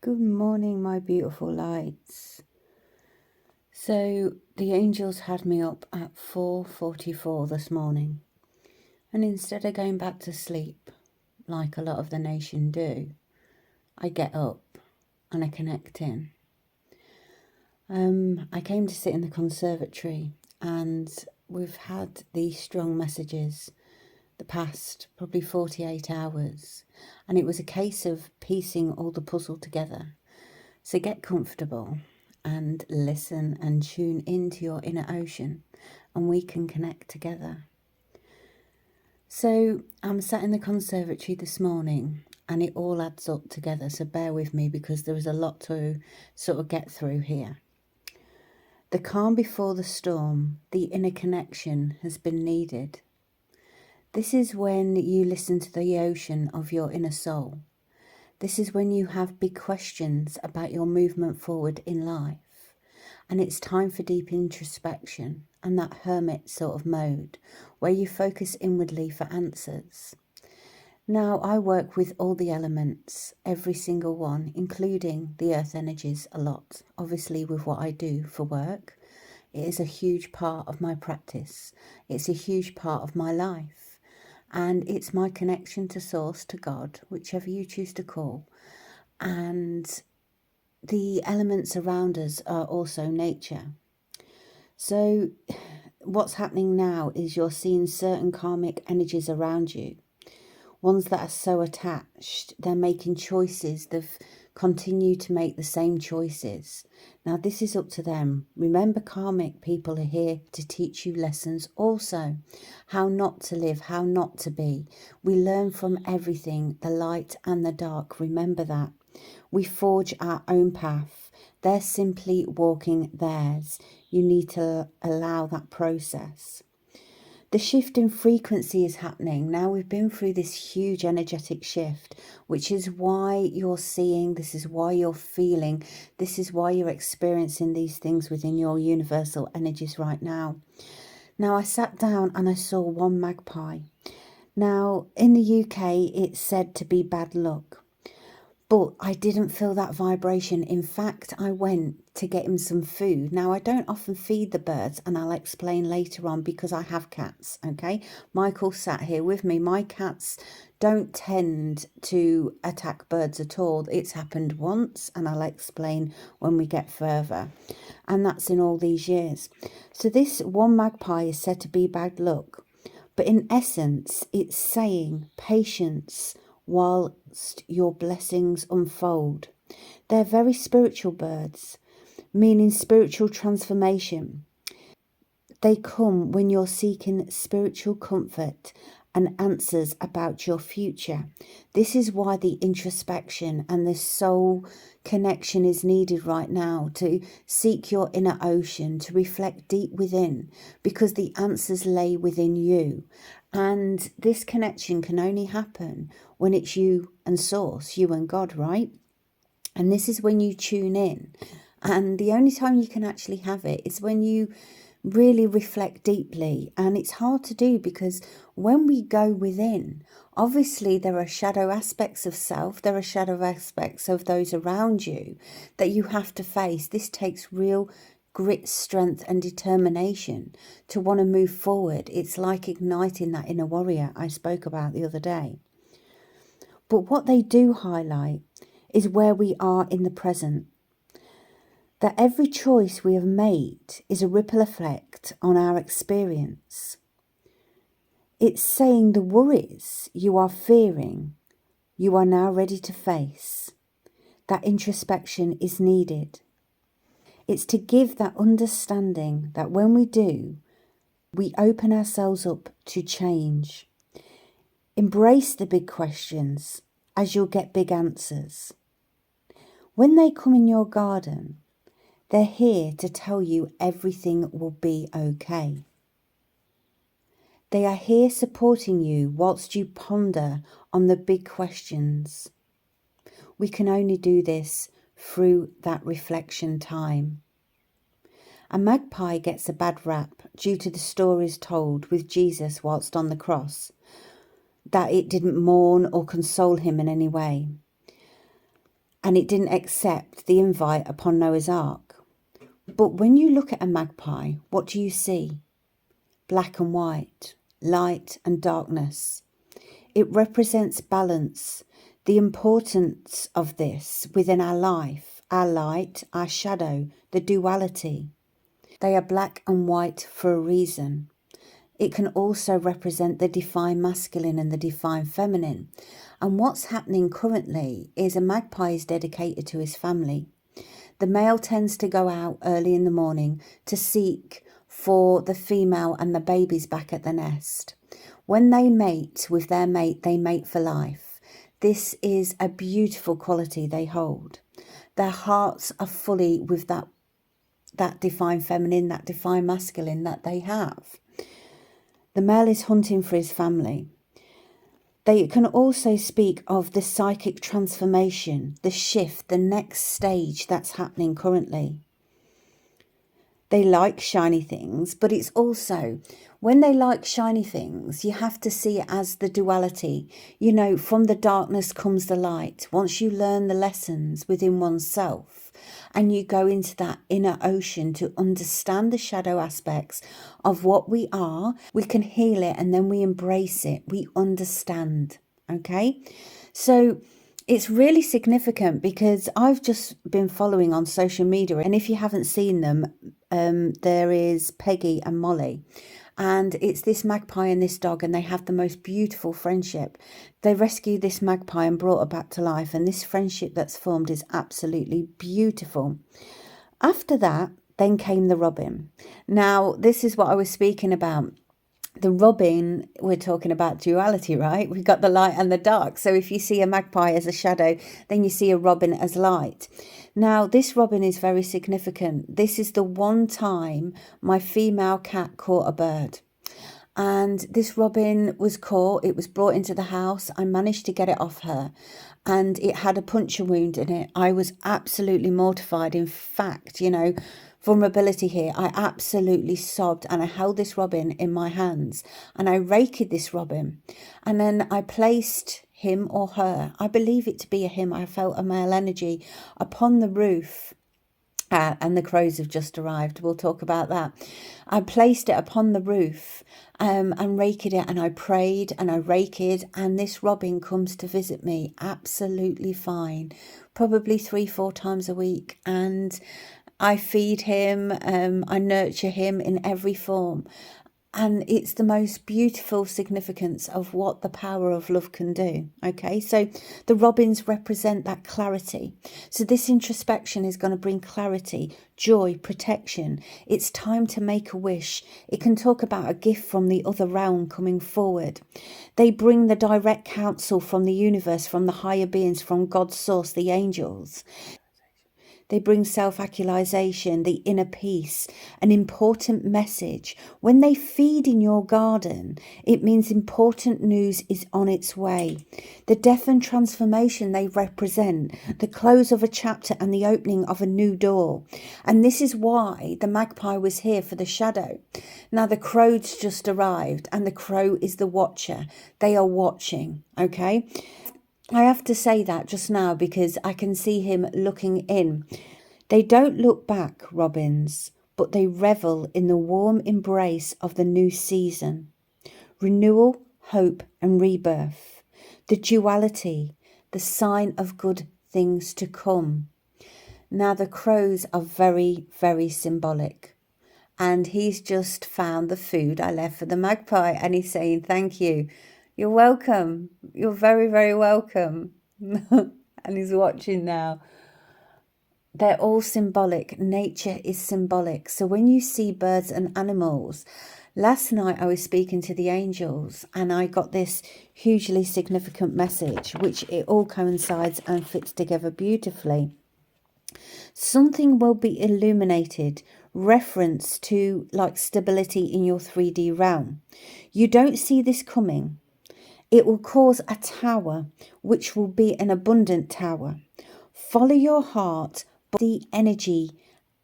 Good morning, my beautiful lights. So the angels had me up at 4:44 this morning, and instead of going back to sleep like a lot of the nation do, I get up and I connect in. I came to sit in the conservatory, and we've had these strong messages the past probably 48 hours, and it was a case of piecing all the puzzle together. So get comfortable and listen and tune into your inner ocean, and we can connect together. So I'm sat in the conservatory this morning, and it all adds up together, so bear with me because there is a lot to sort of get through here. The calm before the storm, the inner connection has been needed. This is when you listen to the ocean of your inner soul. This is when you have big questions about your movement forward in life. And it's time for deep introspection and that hermit sort of mode where you focus inwardly for answers. Now, I work with all the elements, every single one, including the earth energies a lot, obviously with what I do for work. It is a huge part of my practice. It's a huge part of my life. And it's my connection to source, to God, whichever you choose to call. And the elements around us are also nature. So what's happening now is you're seeing certain karmic energies around you. Ones that are so attached, they're making choices. They've continued to make the same choices. Now, this is up to them. Remember, karmic people are here to teach you lessons also. How not to live, how not to be. We learn from everything, the light and the dark. Remember that. We forge our own path. They're simply walking theirs. You need to allow that process. The shift in frequency is happening. Now we've been through this huge energetic shift, which is why you're seeing, this is why you're feeling, this is why you're experiencing these things within your universal energies right now. Now I sat down and I saw one magpie. Now in the UK it's said to be bad luck. But I didn't feel that vibration. In fact, I went to get him some food. Now, I don't often feed the birds, and I'll explain later on because I have cats, okay? Michael sat here with me. My cats don't tend to attack birds at all. It's happened once, and I'll explain when we get further. And that's in all these years. So this one magpie is said to be bad luck. But in essence, it's saying patience, whilst your blessings unfold. They're very spiritual birds, meaning spiritual transformation. They come when you're seeking spiritual comfort and answers about your future. This is why the introspection and the soul connection is needed right now, to seek your inner ocean, to reflect deep within, because the answers lay within you. And this connection can only happen when it's you and source, you and God, right? And this is when you tune in. And the only time you can actually have it is when you really reflect deeply. And it's hard to do because when we go within, obviously there are shadow aspects of self, there are shadow aspects of those around you that you have to face. This takes real grit, strength and determination to want to move forward. It's like igniting that inner warrior I spoke about the other day. But what they do highlight is where we are in the present. That every choice we have made is a ripple effect on our experience. It's saying the worries you are fearing, you are now ready to face. That introspection is needed. It's to give that understanding that when we do, we open ourselves up to change. Embrace the big questions as you'll get big answers. When they come in your garden, they're here to tell you everything will be okay. They are here supporting you whilst you ponder on the big questions. We can only do this through that reflection time. A magpie gets a bad rap due to the stories told with Jesus whilst on the cross, that it didn't mourn or console him in any way. and it didn't accept the invite upon Noah's Ark. But when you look at a magpie, what do you see? Black and white, light and darkness. It represents balance, the importance of this within our life, our light, our shadow, the duality. They are black and white for a reason. It can also represent the divine masculine and the divine feminine. And what's happening currently is a magpie is dedicated to his family. The male tends to go out early in the morning to seek for the female and the babies back at the nest. When they mate with their mate, they mate for life. This is a beautiful quality they hold. Their hearts are fully with that divine feminine, that divine masculine that they have. The male is hunting for his family. They can also speak of the psychic transformation, the shift, the next stage that's happening currently. They like shiny things, but it's also, when they like shiny things, you have to see it as the duality. You know, from the darkness comes the light. Once you learn the lessons within oneself and you go into that inner ocean to understand the shadow aspects of what we are, we can heal it and then we embrace it. We understand, okay? So it's really significant because I've just been following on social media, and if you haven't seen them, there is Peggy and Molly, and it's this magpie and this dog, and they have the most beautiful friendship. They rescued this magpie and brought her back to life, and this friendship that's formed is absolutely beautiful. After that, then came the robin. Now, this is what I was speaking about. The robin, we're talking about duality, right? We've got the light and the dark. So if you see a magpie as a shadow, then you see a robin as light. Now, this robin is very significant. This is the one time my female cat caught a bird. And this robin was caught. It was brought into the house. I managed to get it off her. And it had a puncture wound in it. I was absolutely mortified. In fact, you know, vulnerability here, I absolutely sobbed, and I held this robin in my hands and I raked this robin, and then I placed him or her, I believe it to be a him, I felt a male energy, upon the roof. And the crows have just arrived. We'll talk about that. I placed it upon the roof and raked it, and I prayed and I raked, and this robin comes to visit me absolutely fine, probably 3-4 times a week, and I feed him, I nurture him in every form. And it's the most beautiful significance of what the power of love can do. Okay, so the robins represent that clarity. So this introspection is going to bring clarity, joy, protection. It's time to make a wish. It can talk about a gift from the other realm coming forward. They bring the direct counsel from the universe, from the higher beings, from God's source, the angels. They bring self-actualization, the inner peace, an important message. When they feed in your garden, it means important news is on its way. The death and transformation they represent, the close of a chapter and the opening of a new door. And this is why the magpie was here for the shadow. Now the crow's just arrived, and the crow is the watcher. They are watching, okay? I have to say that just now because I can see him looking in. They don't look back, robins, but they revel in the warm embrace of the new season. Renewal, hope and rebirth. The duality, the sign of good things to come. Now the crows are very, very symbolic. And he's just found the food I left for the magpie, and he's saying thank you. You're welcome. You're very, very welcome. And he's watching now. They're all symbolic. Nature is symbolic. So when you see birds and animals, last night I was speaking to the angels and I got this hugely significant message, which it all coincides and fits together beautifully. Something will be illuminated, reference to like stability in your 3D realm. You don't see this coming. It will cause a tower, which will be an abundant tower. Follow your heart, but the energy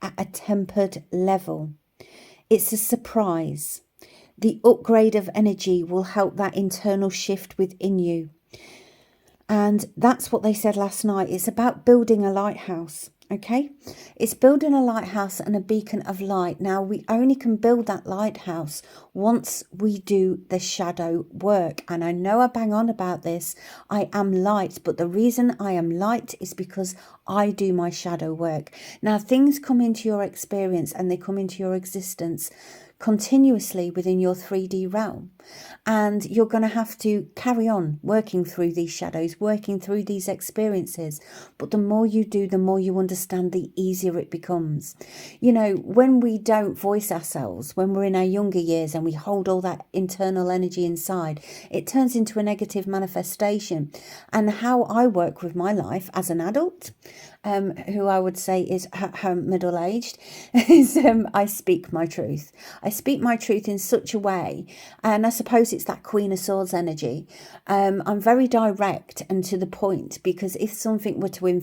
at a tempered level. It's a surprise. The upgrade of energy will help that internal shift within you. And that's what they said last night. It's about building a lighthouse. Okay, it's building a lighthouse and a beacon of light. Now, we only can build that lighthouse once we do the shadow work. And I know I bang on about this. I am light, but the reason I am light is because I do my shadow work. Now, things come into your experience and they come into your existence continuously within your 3D realm. And you're going to have to carry on working through these shadows, working through these experiences. But the more you do, the more you understand, the easier it becomes. You know, when we don't voice ourselves, when we're in our younger years and we hold all that internal energy inside, it turns into a negative manifestation. And how I work with my life as an adult, who I would say is middle-aged, is I speak my truth. I speak my truth in such a way, and I suppose it's that Queen of Swords energy. I'm very direct and to the point, because if something were to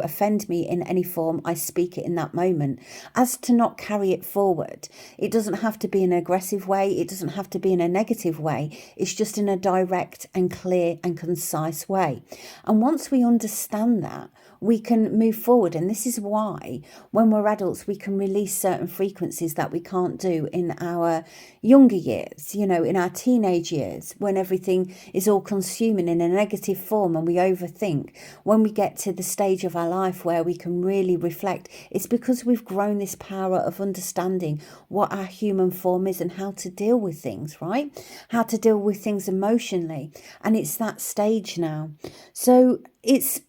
offend me in any form, I speak it in that moment, as to not carry it forward. It doesn't have to be in an aggressive way. It doesn't have to be in a negative way. It's just in a direct and clear and concise way. And once we understand that, we can move forward. And this is why when we're adults, we can release certain frequencies that we can't do in our younger years, in our teenage years, when everything is all consuming in a negative form and we overthink. When we get to the stage of our life where we can really reflect, it's because we've grown this power of understanding what our human form is and how to deal with things, right? How to deal with things emotionally. And it's that stage now. So it's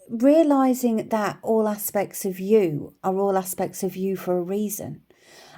realizing that all aspects of you are all aspects of you for a reason.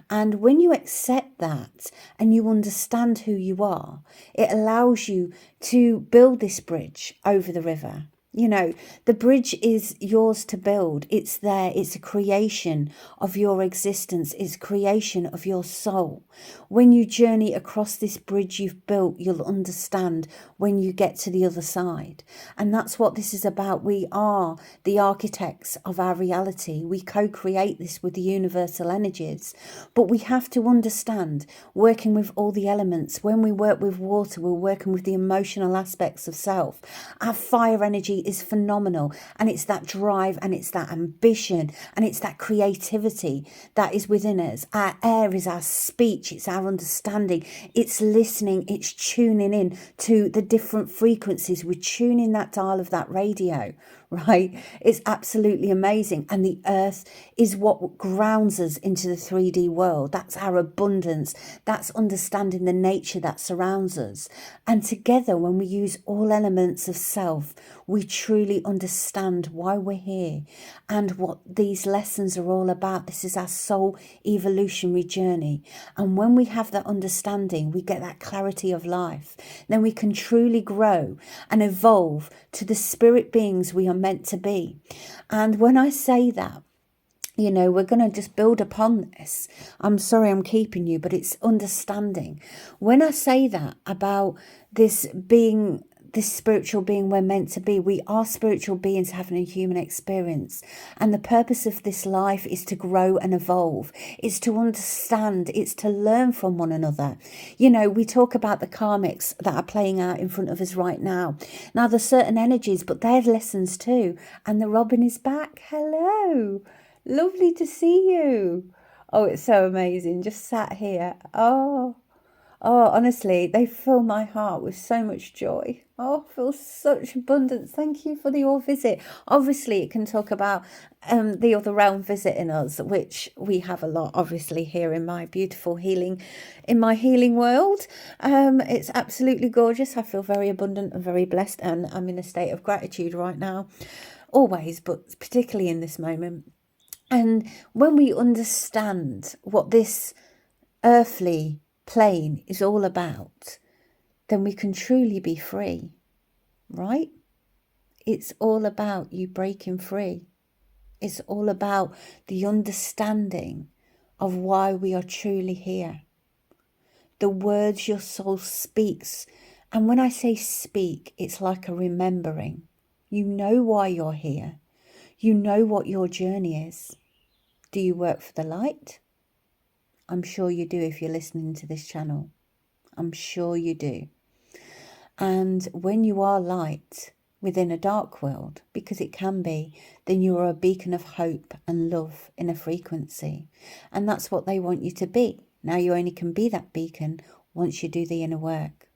And when you accept that and you understand who you are, it allows you to build this bridge over the river. The bridge is yours to build. It's there. It's a creation of your existence. It's a creation of your soul. When you journey across this bridge you've built, you'll understand when you get to the other side. And that's what this is about. We are the architects of our reality. We co-create this with the universal energies. But we have to understand, working with all the elements, when we work with water, we're working with the emotional aspects of self. Our fire energy is phenomenal, and it's that drive and it's that ambition and it's that creativity that is within us. Our air is our speech, it's our understanding, it's listening, it's tuning in to the different frequencies. We're tuning that dial of that radio, right? It's absolutely amazing. And the earth is what grounds us into the 3D world. That's our abundance. That's understanding the nature that surrounds us. And together, when we use all elements of self, we truly understand why we're here and what these lessons are all about. This is our soul evolutionary journey. And when we have that understanding, we get that clarity of life. Then we can truly grow and evolve to the spirit beings we are meant to be. And when I say that, we're going to just build upon this. I'm sorry I'm keeping you, but it's understanding. When I say that about this being, this spiritual being we're meant to be, we are spiritual beings having a human experience. And the purpose of this life is to grow and evolve. It's to understand. It's to learn from one another. We talk about the karmics that are playing out in front of us right now. Now, there's certain energies, but they're lessons too. And the robin is back. Hello. Lovely to see you. Oh, it's so amazing. Just sat here. Oh, honestly, they fill my heart with so much joy. Oh, I feel such abundance. Thank you for your visit. Obviously, it can talk about the other realm visiting us, which we have a lot, obviously, here in my beautiful healing world. It's absolutely gorgeous. I feel very abundant and very blessed, and I'm in a state of gratitude right now. Always, but particularly in this moment. And when we understand what this earthly plane is all about, then we can truly be free, right? It's all about you breaking free. It's all about the understanding of why we are truly here. The words your soul speaks. And when I say speak, it's like a remembering. You know why you're here. You know what your journey is. Do you work for the light? I'm sure you do if you're listening to this channel. I'm sure you do. And when you are light, within a dark world, because it can be, then you are a beacon of hope and love in a frequency. And that's what they want you to be. Now you only can be that beacon once you do the inner work.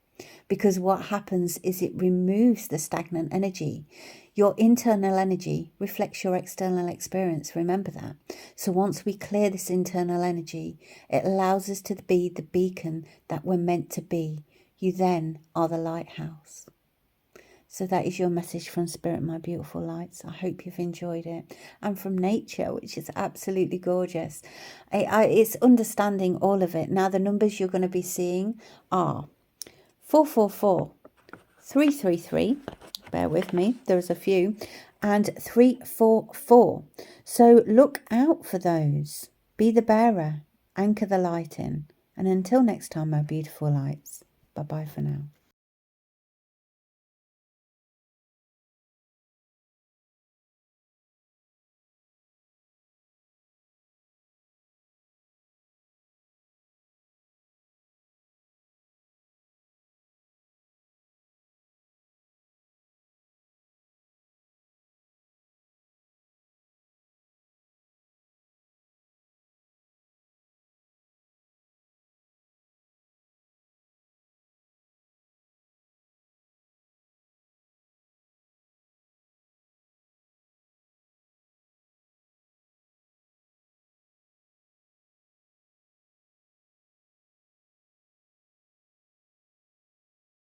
Because what happens is it removes the stagnant energy. Your internal energy reflects your external experience. Remember that. So once we clear this internal energy, it allows us to be the beacon that we're meant to be. You then are the lighthouse. So that is your message from Spirit, my beautiful lights. I hope you've enjoyed it. And from nature, which is absolutely gorgeous. It's understanding all of it. Now, the numbers you're going to be seeing are 444, 333, bear with me, there's a few, and 344. So look out for those. Be the bearer. Anchor the light in. And until next time, my beautiful lights. Bye-bye for now.